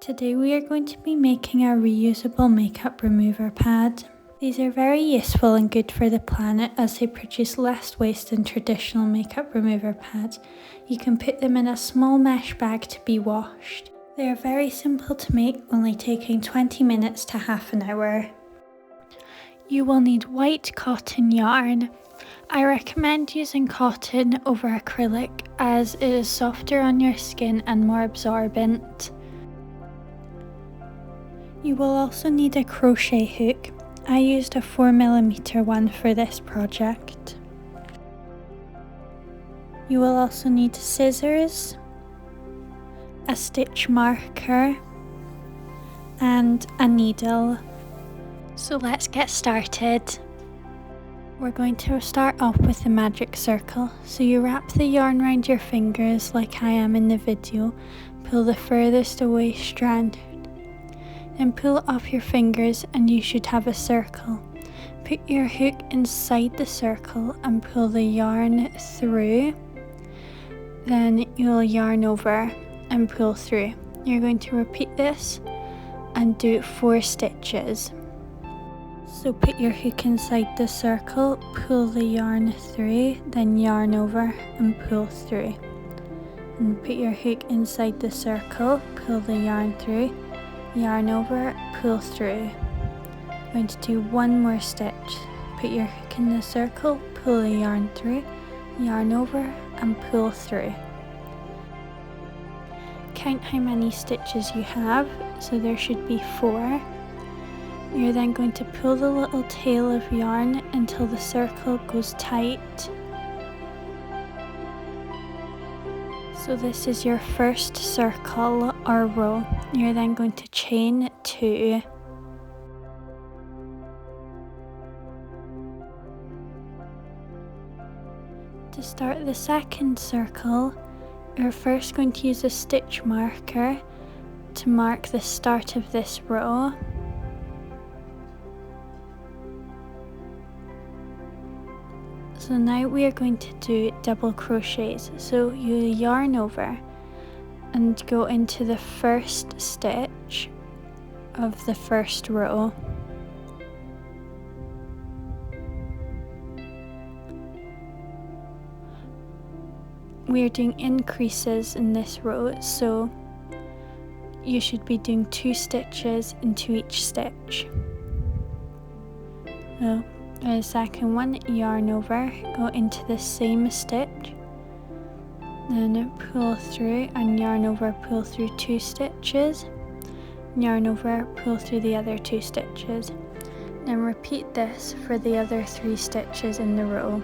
Today we are going to be making a reusable makeup remover pad. These are very useful and good for the planet as they produce less waste than traditional makeup remover pads. You can put them in a small mesh bag to be washed. They are very simple to make, only taking 20 minutes to half an hour. You will need white cotton yarn. I recommend using cotton over acrylic as it is softer on your skin and more absorbent. You will also need a crochet hook. I used a 4mm one for this project. You will also need scissors, a stitch marker, and a needle. So let's get started. We're going to start off with the magic circle. So you wrap the yarn around your fingers like I am in the video, pull the furthest away strand, then pull it off your fingers and you should have a circle. Put your hook inside the circle and pull the yarn through. Then you'll yarn over and pull through. You're going to repeat this and do 4 stitches. So put your hook inside the circle, pull the yarn through, then yarn over and pull through. And put your hook inside the circle, pull the yarn through, yarn over, pull through. I'm going to do 1 more stitch. Put your hook in the circle, pull the yarn through, yarn over and pull through. Count how many stitches you have, so there should be 4. You're then going to pull the little tail of yarn until the circle goes tight. So this is your first circle or row. You're then going to chain 2. To start the second circle, you're first going to use a stitch marker to mark the start of this row. So now we are going to do double crochets. So you yarn over and go into the first stitch of the first row. We are doing increases in this row, so you should be doing 2 stitches into each stitch. So the second one, yarn over, go into the same stitch, then pull through and yarn over, pull through 2 stitches, yarn over, pull through the other 2 stitches. Then repeat this for the other 3 stitches in the row.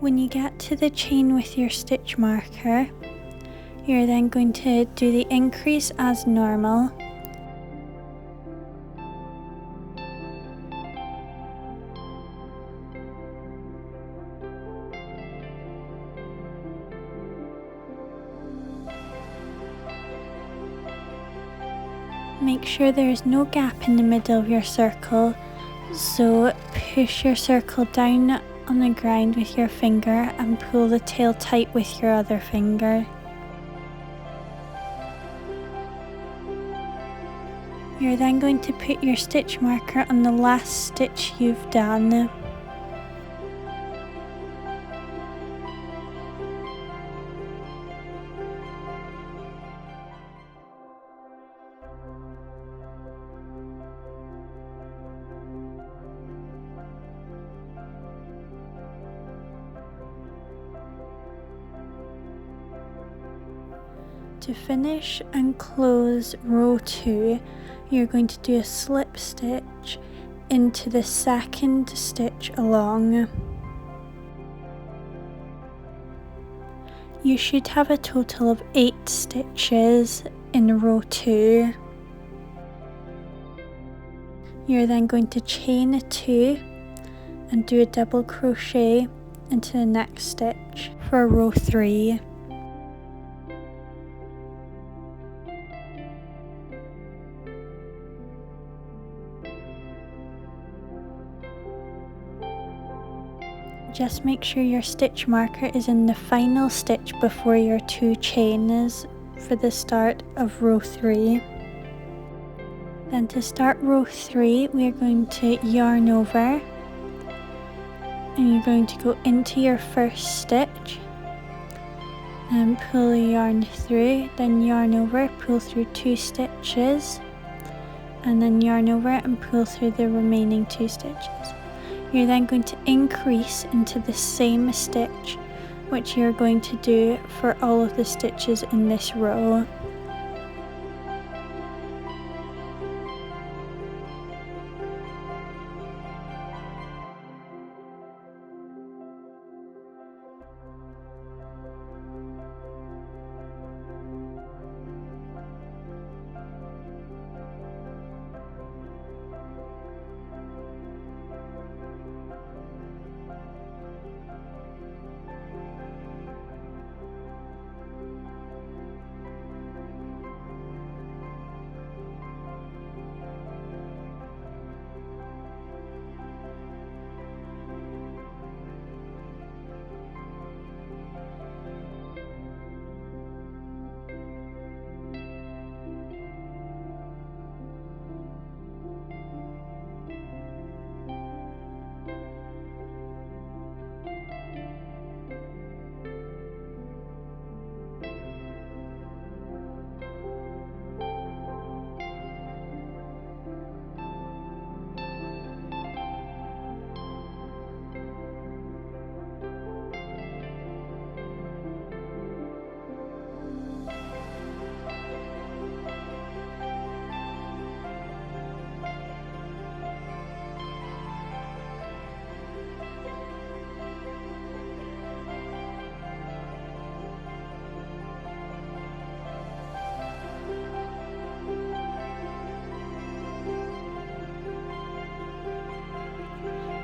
When you get to the chain with your stitch marker, you're then going to do the increase as normal. Make sure there is no gap in the middle of your circle, so push your circle down on the ground with your finger and pull the tail tight with your other finger. You're then going to put your stitch marker on the last stitch you've done. To finish and close row 2, you're going to do a slip stitch into the second stitch along. You should have a total of 8 stitches in row 2. You're then going to chain 2 and do a double crochet into the next stitch for row 3. Just make sure your stitch marker is in the final stitch before your 2 chains for the start of row 3. Then to start row 3, we are going to yarn over, and you're going to go into your first stitch and pull the yarn through, then yarn over, pull through 2 stitches, and then yarn over and pull through the remaining 2 stitches. You're then going to increase into the same stitch, which you're going to do for all of the stitches in this row.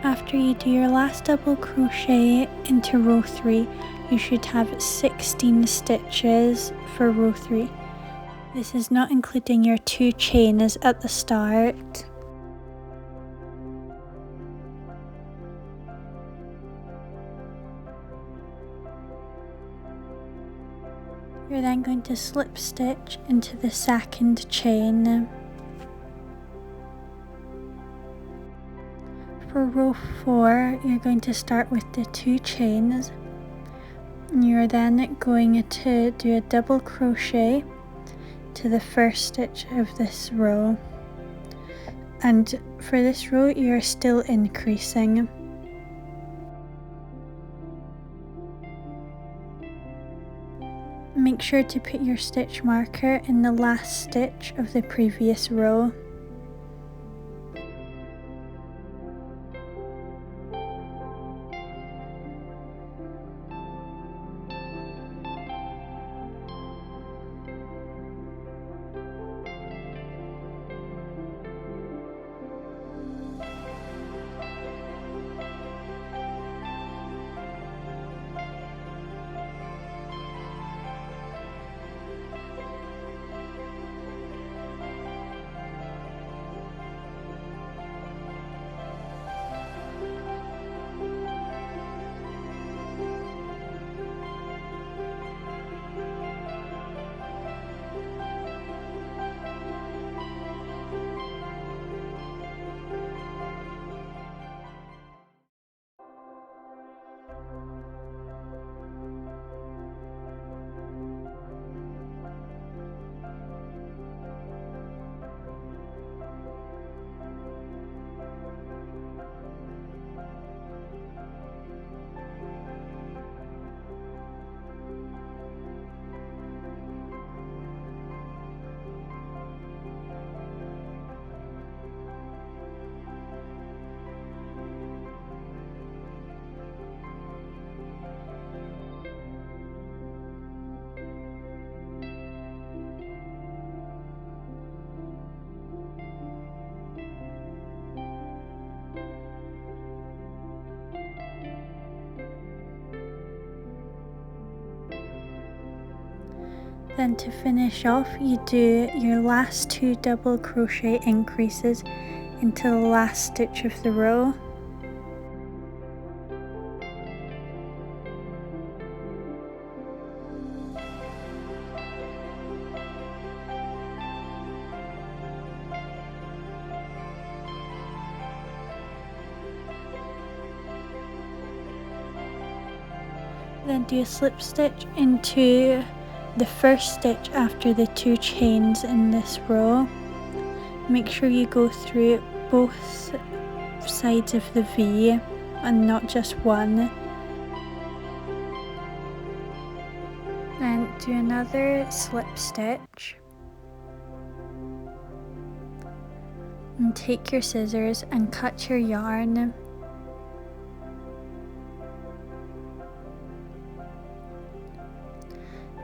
After you do your last double crochet into row 3, you should have 16 stitches for row 3. This is not including your 2 chains at the start. You're then going to slip stitch into the second chain. For row 4, you're going to start with the 2 chains. You're then going to do a double crochet to the first stitch of this row. And for this row, you're still increasing. Make sure to put your stitch marker in the last stitch of the previous row. Then to finish off, you do your last 2 double crochet increases into the last stitch of the row. Then do a slip stitch into the first stitch after the 2 chains in this row. Make sure you go through both sides of the V and not just one. Then do another slip stitch and take your scissors and cut your yarn.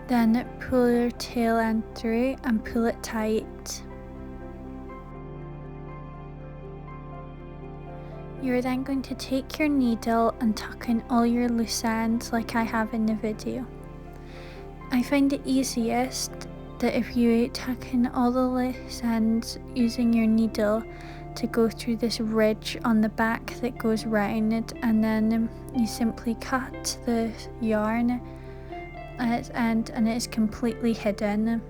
Then pull your tail end through and pull it tight. You're then going to take your needle and tuck in all your loose ends like I have in the video. I find it easiest that if you tuck in all the loose ends using your needle to go through this ridge on the back that goes round, and then you simply cut the yarn at its end and it is completely hidden.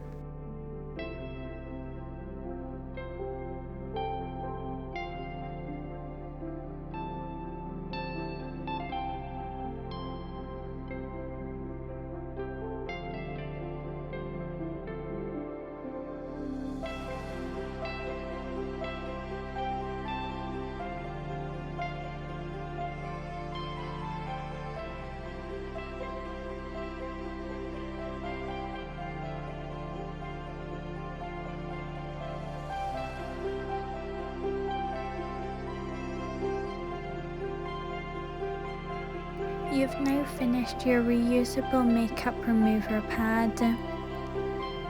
You've now finished your reusable makeup remover pad.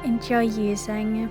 Enjoy using.